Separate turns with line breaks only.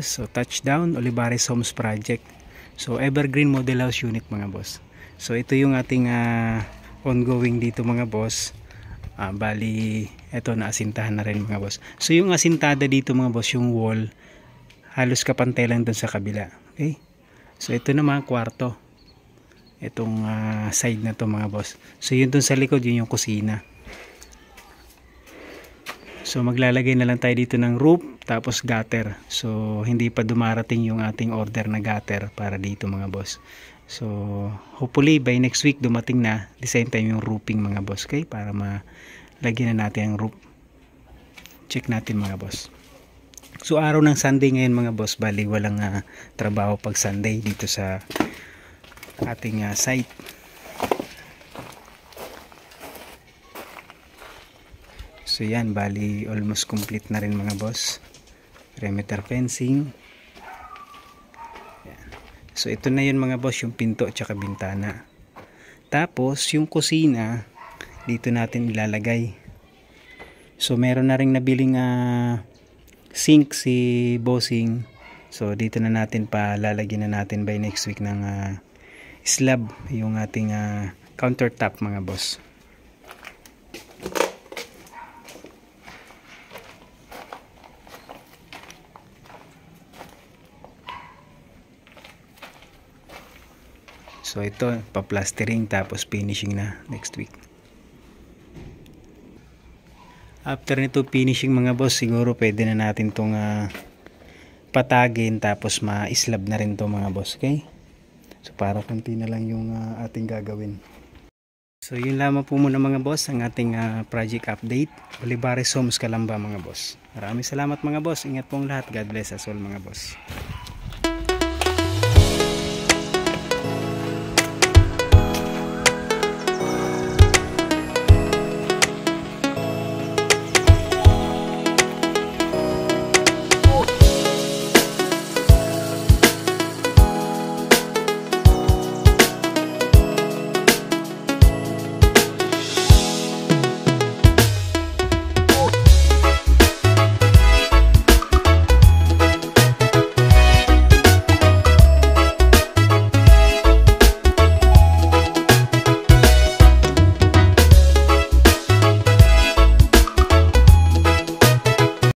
boss. So touchdown Olivares Homes Project. So evergreen model house unit mga boss. So ito yung ating ongoing dito mga boss. Bali ito naasintahan na rin mga boss. So yung asintada dito mga boss, yung wall halos kapantay lang dun sa kabila. Okay? So ito naman kwarto. Itong side na to mga boss. So yun dun sa likod, yun yung kusina. So maglalagay na lang tayo dito ng roof tapos gutter. So hindi pa dumarating yung ating order na gutter para dito mga boss. So hopefully by next week dumating na, the same time yung roofing mga boss, okay? Para malagyan na natin ang roof. Check natin mga boss. So araw ng Sunday ngayon mga boss, bali walang trabaho pag Sunday dito sa ating site. So yan, bali almost complete na rin mga boss. Perimeter fencing. Yan. So ito na yun mga boss, yung pinto at saka bintana. Tapos yung kusina dito natin ilalagay. So meron na rin nabiling sink si bossing. So dito na natin pa lalagyan na natin by next week ng slab yung ating countertop mga boss. So ito, pa-plastering tapos finishing na next week. After nito finishing mga boss, siguro pwede na natin tong patagin tapos ma-slab na rin to mga boss, okay? So para konti na lang yung ating gagawin. So yun lamang po muna mga boss ang ating project update. Olivares Homes Calamba mga boss. Maraming salamat mga boss. Ingat pong lahat. God bless us all mga boss.